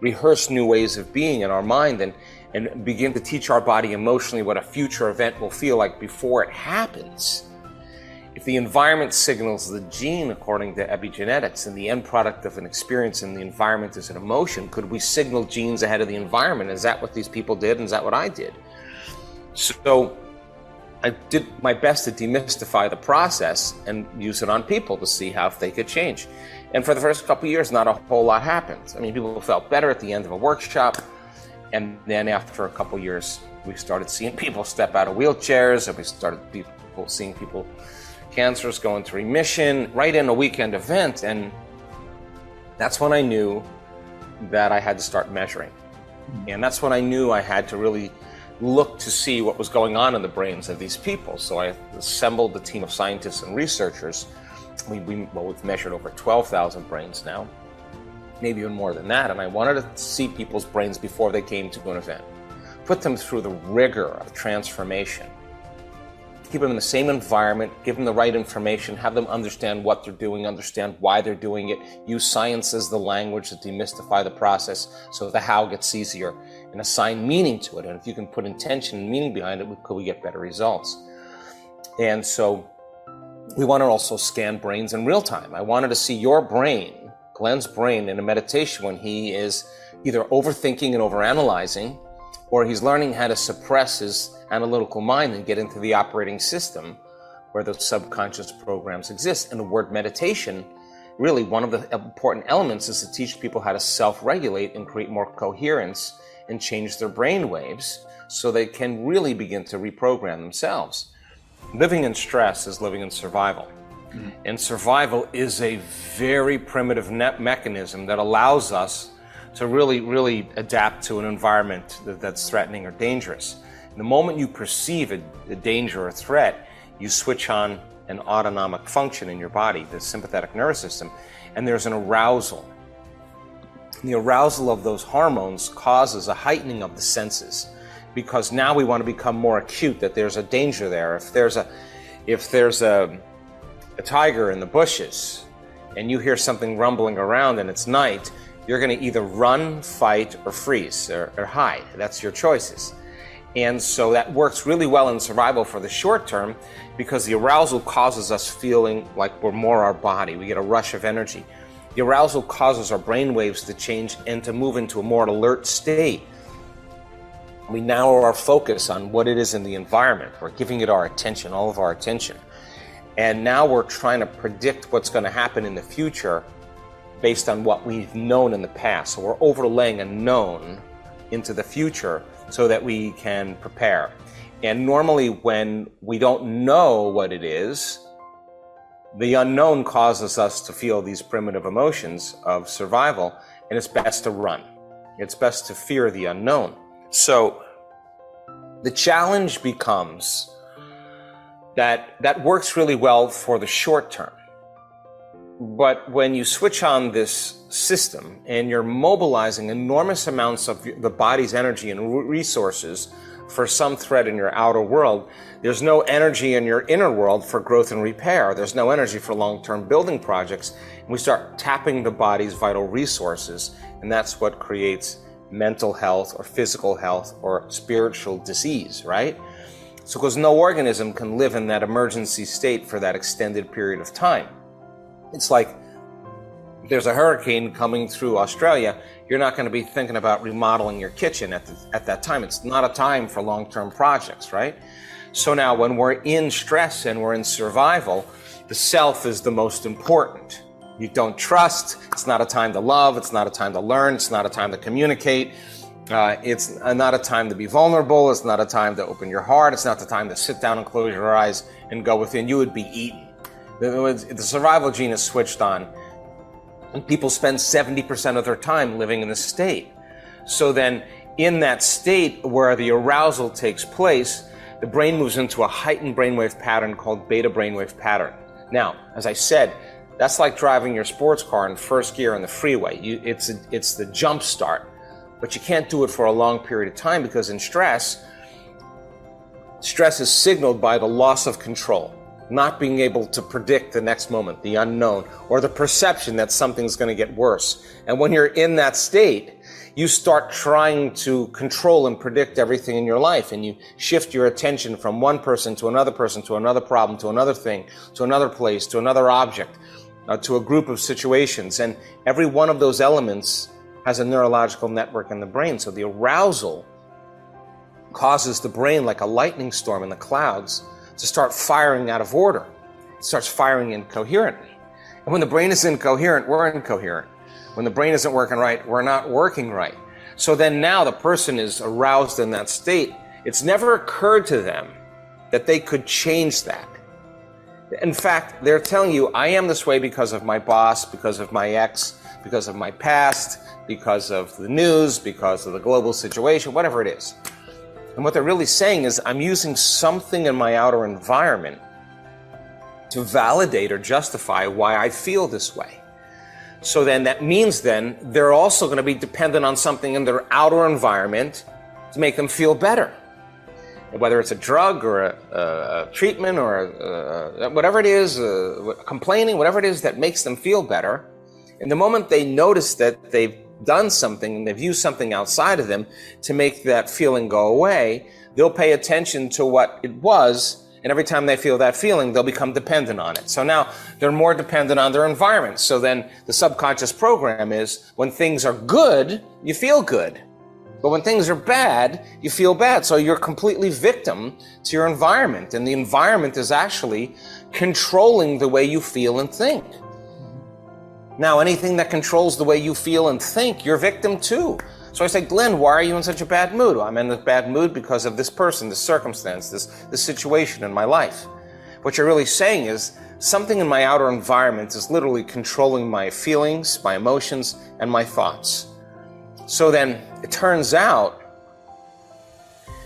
rehearse new ways of being in our mind and begin to teach our body emotionally what a future event will feel like before it happens. If the environment signals the gene according to epigenetics, and the end product of an experience in the environment is an emotion, could we signal genes ahead of the environment? Is that what these people did, and is that what I did? So I did my best to demystify the process and use it on people to see how if they could change. And for the first couple of years, not a whole lot happened. I mean, people felt better at the end of a workshop, and then after a couple of years, we started seeing people step out of wheelchairs, and we started seeing people cancers go into remission right in a weekend event. And that's when I knew that I had to start measuring. And that's when I knew I had to really look to see what was going on in the brains of these people. So I assembled a team of scientists and researchers. We've measured over 12,000 brains now, maybe even more than that. And I wanted to see people's brains before they came to an event, put them through the rigor of transformation, keep them in the same environment, give them the right information, have them understand what they're doing, understand why they're doing it, use science as the language to demystify the process so the how gets easier, and assign meaning to it. And if you can put intention and meaning behind it, could we get better results? And so we want to also scan brains in real time. I wanted to see your brain, Glenn's brain, in a meditation when he is either overthinking and overanalyzing, or he's learning how to suppress his analytical mind and get into the operating system where those subconscious programs exist. And the word meditation, really one of the important elements is to teach people how to self-regulate and create more coherence and change their brain waves so they can really begin to reprogram themselves. Living in stress is living in survival. Mm-hmm. And survival is a very primitive mechanism that allows us to really adapt to an environment that's threatening or dangerous. The moment you perceive a danger or threat, you switch on an autonomic function in your body, the sympathetic nervous system, and there's an arousal. The arousal of those hormones causes a heightening of the senses, because now we want to become more acute that there's a danger there. If there's a tiger in the bushes and you hear something rumbling around and it's night, you're going to either run, fight, or freeze, or hide. That's your choices. And so that works really well in survival for the short term, because the arousal causes us feeling like we're more our body. We get a rush of energy. The arousal causes our brain waves to change and to move into a more alert state. We narrow our focus on what it is in the environment. We're giving it our attention, all of our attention. And now we're trying to predict what's going to happen in the future based on what we've known in the past. So we're overlaying a known into the future so that we can prepare. And normally when we don't know what it is, the unknown causes us to feel these primitive emotions of survival, and it's best to run. It's best to fear the unknown. So the challenge becomes that works really well for the short term. But when you switch on this system and you're mobilizing enormous amounts of the body's energy and resources for some threat in your outer world, there's no energy in your inner world for growth and repair. There's no energy for long-term building projects. And we start tapping the body's vital resources, and that's what creates mental health or physical health or spiritual disease, right? So because no organism can live in that emergency state for that extended period of time. It's like if there's a hurricane coming through Australia, you're not going to be thinking about remodeling your kitchen at that time. It's not a time for long-term projects, right? So now when we're in stress and we're in survival, the self is the most important. You don't trust. It's not a time to love. It's not a time to learn. It's not a time to communicate. It's not a time to be vulnerable. It's not a time to open your heart. It's not the time to sit down and close your eyes and go within. You would be eaten. The survival gene is switched on, and people spend 70% of their time living in this state. So then in that state where the arousal takes place, the brain moves into a heightened brainwave pattern called beta brainwave pattern. Now, as I said, that's like driving your sports car in first gear on the freeway. It's the jump start, but you can't do it for a long period of time, because in stress is signaled by the loss of control. Not being able to predict the next moment, the unknown, or the perception that something's going to get worse. And when you're in that state, you start trying to control and predict everything in your life, and you shift your attention from one person to another problem, to another thing, to another place, to another object, to a group of situations. And every one of those elements has a neurological network in the brain. So the arousal causes the brain, like a lightning storm in the clouds, to start firing out of order. It starts firing incoherently. And when the brain is incoherent, we're incoherent. When the brain isn't working right, we're not working right. So then now the person is aroused in that state. It's never occurred to them that they could change that. In fact, they're telling you, I am this way because of my boss, because of my ex, because of my past, because of the news, because of the global situation, whatever it is. And what they're really saying is, I'm using something in my outer environment to validate or justify why I feel this way. So then that means then they're also going to be dependent on something in their outer environment to make them feel better. Whether it's a drug or a treatment or whatever it is, complaining, whatever it is that makes them feel better. And the moment they notice that they've done something and they've used something outside of them to make that feeling go away, they'll pay attention to what it was. And every time they feel that feeling, they'll become dependent on it. So now they're more dependent on their environment. So then the subconscious program is, when things are good, you feel good. But when things are bad, you feel bad. So you're completely victim to your environment. And the environment is actually controlling the way you feel and think. Now, anything that controls the way you feel and think, you're victim too. So I say, Glenn, why are you in such a bad mood? I'm in a bad mood because of this person, this circumstance, this situation in my life. What you're really saying is, something in my outer environment is literally controlling my feelings, my emotions, and my thoughts. So then it turns out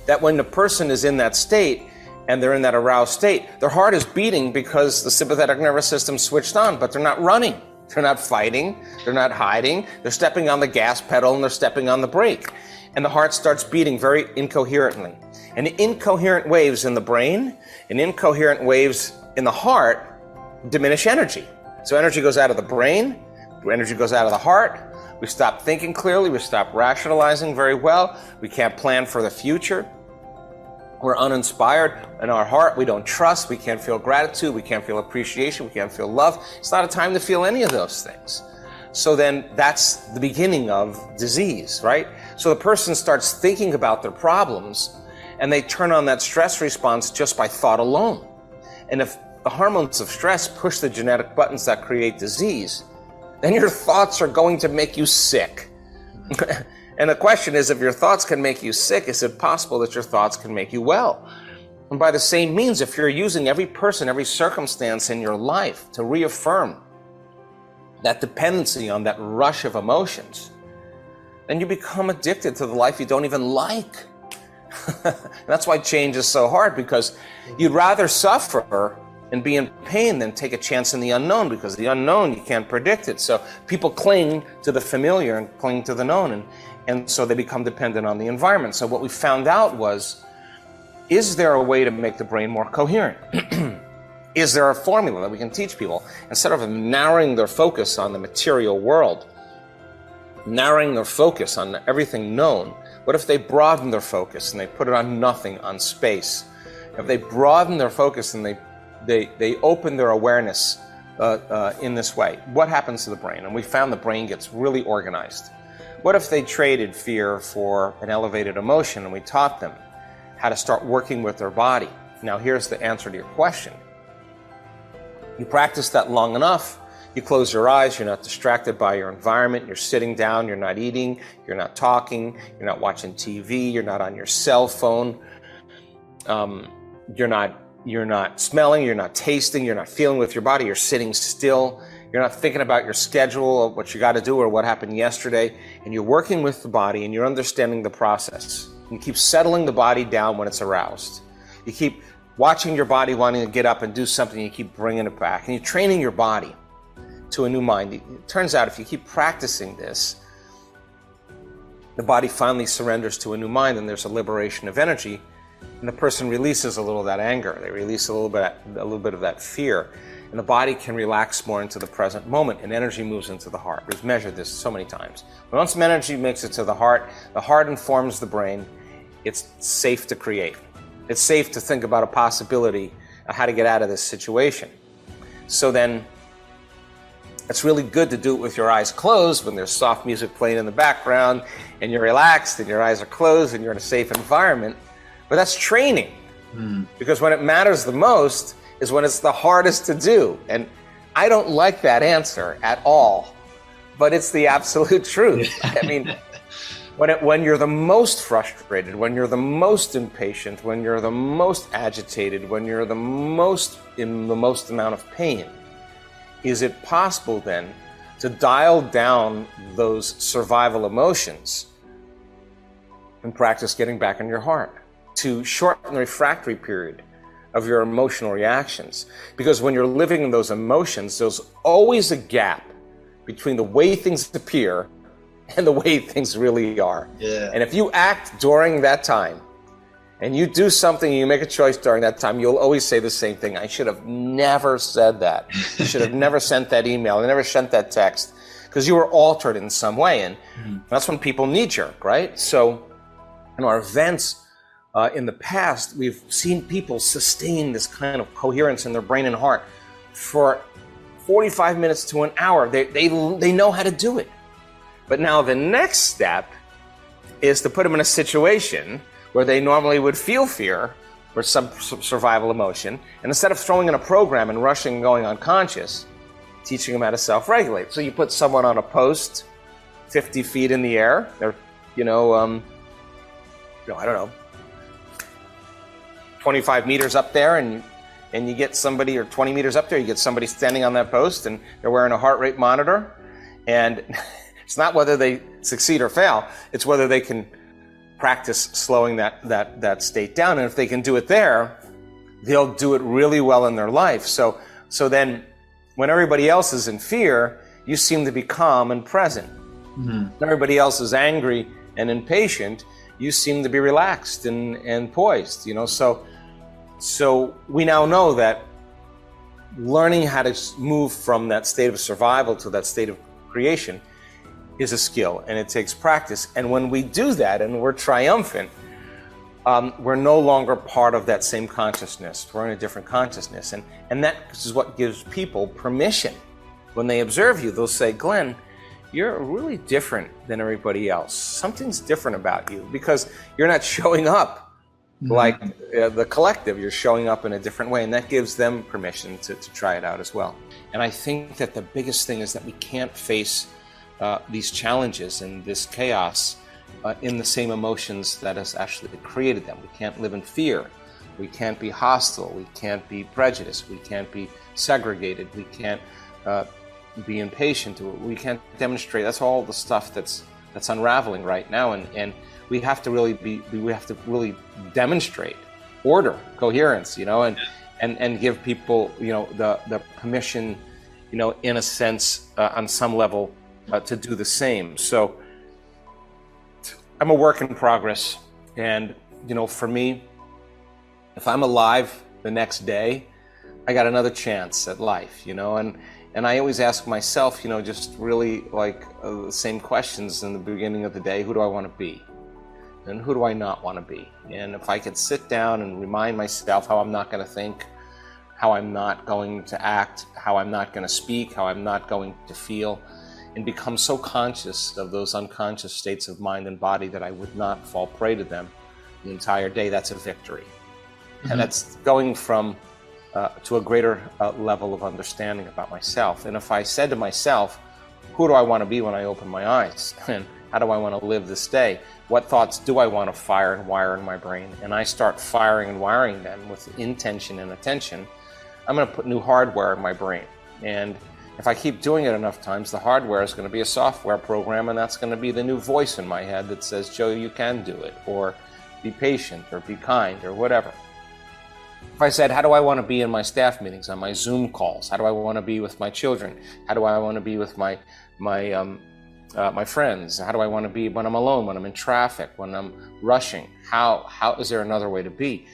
that when the person is in that state and they're in that aroused state, their heart is beating because the sympathetic nervous system switched on, but they're not running. They're not fighting, they're not hiding, they're stepping on the gas pedal and they're stepping on the brake. And the heart starts beating very incoherently. And incoherent waves in the brain and incoherent waves in the heart diminish energy. So energy goes out of the brain, energy goes out of the heart, we stop thinking clearly, we stop rationalizing very well, we can't plan for the future. We're uninspired. In our heart, we don't trust, we can't feel gratitude, we can't feel appreciation, we can't feel love. It's not a time to feel any of those things. So then that's the beginning of disease, right? So the person starts thinking about their problems and they turn on that stress response just by thought alone. And if the hormones of stress push the genetic buttons that create disease, then your thoughts are going to make you sick. And the question is, if your thoughts can make you sick, is it possible that your thoughts can make you well? And by the same means, if you're using every person, every circumstance in your life to reaffirm that dependency on that rush of emotions, then you become addicted to the life you don't even like. And that's why change is so hard, because you'd rather suffer and be in pain than take a chance in the unknown, because the unknown, you can't predict it. So people cling to the familiar and cling to the known, and so they become dependent on the environment. So what we found out was, is there a way to make the brain more coherent? Is there a formula that we can teach people? Instead of narrowing their focus on the material world, narrowing their focus on everything known, what if they broaden their focus and they put it on nothing, on space? If they broaden their focus and they open their awareness in this way, what happens to the brain? And we found the brain gets really organized. What if they traded fear for an elevated emotion and we taught them how to start working with their body? Now here's the answer to your question. You practice that long enough, you close your eyes, you're not distracted by your environment, you're sitting down, you're not eating, you're not talking, you're not watching TV, you're not on your cell phone, you're not smelling, you're not tasting, you're not feeling with your body, you're sitting still. You're not thinking about your schedule or what you got to do or what happened yesterday, and you're working with the body and you're understanding the process. You keep settling the body down when it's aroused. You keep watching your body wanting to get up and do something, you keep bringing it back, and you're training your body to a new mind. It turns out if you keep practicing this, the body finally surrenders to a new mind and there's a liberation of energy, and the person releases a little of that anger. They release a little bit of that fear. and the body can relax more into the present moment, and energy moves into the heart. We've measured this so many times. But once energy makes it to the heart informs the brain. It's safe to create. It's safe to think about a possibility of how to get out of this situation. So then, it's really good to do it with your eyes closed when there's soft music playing in the background and you're relaxed and your eyes are closed and you're in a safe environment. But that's training. Because when it matters the most is when it's the hardest to do. And I don't like that answer at all, but it's the absolute truth. I mean, when you're the most frustrated, when you're the most impatient, when you're the most agitated, when you're the most in the most amount of pain, is it possible then to dial down those survival emotions and practice getting back in your heart, to shorten the refractory period of your emotional reactions? Because when you're living in those emotions, there's always a gap between the way things appear and the way things really are. Yeah. And if you act during that time, and you do something, you make a choice during that time, you'll always say the same thing. I should have never said that. I should have never sent that email. I never sent that text, because you were altered in some way. And that's when people knee-jerk, right? So in our events in the past, we've seen people sustain this kind of coherence in their brain and heart for 45 minutes to an hour. They know how to do it. But now the next step is to put them in a situation where they normally would feel fear or some survival emotion, and instead of throwing in a program and rushing and going unconscious, teaching them how to self-regulate. So you put someone on a post 50 feet in the air, they're, I don't know, 25 meters up there, and you get somebody, or 20 meters up there, you get somebody standing on that post, and they're wearing a heart rate monitor, and it's not whether they succeed or fail, it's whether they can practice slowing that state down. And if they can do it there, they'll do it really well in their life. So then when everybody else is in fear, you seem to be calm and present. When everybody else is angry and impatient, you seem to be relaxed and poised, So we now know that learning how to move from that state of survival to that state of creation is a skill, and it takes practice. And when we do that and we're triumphant, we're no longer part of that same consciousness. We're in a different consciousness. And that is what gives people permission. When they observe you, they'll say, Glenn, you're really different than everybody else. Something's different about you, because you're not showing up like the collective. You're showing up in a different way, and that gives them permission to try it out as well. And I think that the biggest thing is that we can't face these challenges and this chaos in the same emotions that has actually created them. We can't live in fear. We can't be hostile. We can't be prejudiced. We can't be segregated. We can't be impatient. We can't demonstrate. That's all the stuff that's unraveling right now. And we have to really demonstrate order, coherence, and give people, the permission, in a sense, on some level, to do the same. So I'm a work in progress, and for me, if I'm alive the next day, I got another chance at life, and I always ask myself, just really like the same questions in the beginning of the day. Who do I want to be? And who do I not want to be? And if I could sit down and remind myself how I'm not going to think, how I'm not going to act, how I'm not going to speak, how I'm not going to feel, and become so conscious of those unconscious states of mind and body that I would not fall prey to them the entire day, that's a victory. And that's going from to a greater level of understanding about myself. And if I said to myself, who do I want to be when I open my eyes? And how do I want to live this day? What thoughts do I want to fire and wire in my brain? And I start firing and wiring them with intention and attention, I'm going to put new hardware in my brain. And if I keep doing it enough times, the hardware is going to be a software program, and that's going to be the new voice in my head that says, Joe, you can do it, or be patient, or be kind, or whatever. If I said, how do I want to be in my staff meetings, on my Zoom calls? How do I want to be with my children? How do I want to be with my friends? How do I want to be when I'm alone, when I'm in traffic, when I'm rushing? How is there another way to be?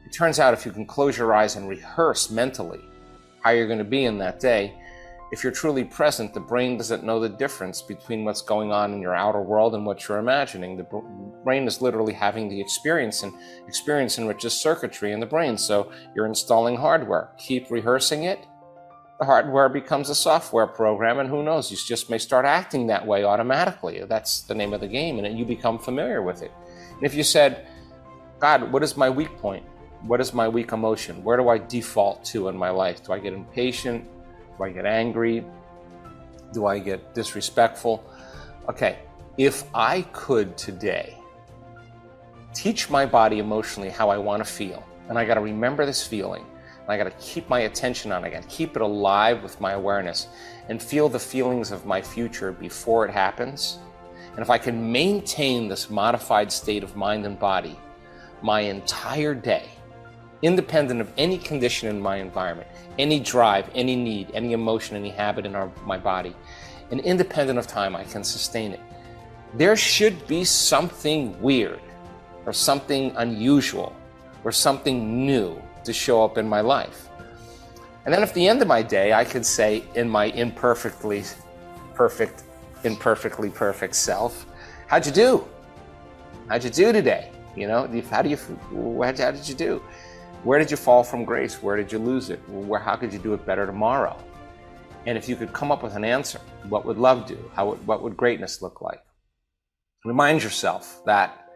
It turns out if you can close your eyes and rehearse mentally how you're going to be in that day. If you're truly present, the brain doesn't know the difference between what's going on in your outer world and what you're imagining. The brain is literally having the experience, and experience enriches circuitry in the brain. So you're installing hardware. Keep rehearsing it. The hardware becomes a software program, and who knows, you just may start acting that way automatically. That's the name of the game, and you become familiar with it. And if you said, God, what is my weak point? What is my weak emotion? Where do I default to in my life? Do I get impatient? Do I get angry? Do I get disrespectful? Okay, if I could today teach my body emotionally how I want to feel, and I got to remember this feeling, and I got to keep my attention on it, I got to keep it alive with my awareness, and feel the feelings of my future before it happens. And if I can maintain this modified state of mind and body my entire day, independent of any condition in my environment, any drive, any need, any emotion, any habit in my body, and independent of time, I can sustain it. There should be something weird or something unusual or something new to show up in my life. And then at the end of my day, I could say in my imperfectly perfect self, how'd you do? How'd you do today? You know, how did you do? Where did you fall from grace? Where did you lose it? How could you do it better tomorrow? And if you could come up with an answer, what would love do? What would greatness look like? Remind yourself that.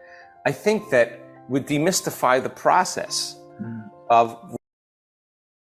I think that would demystify the process of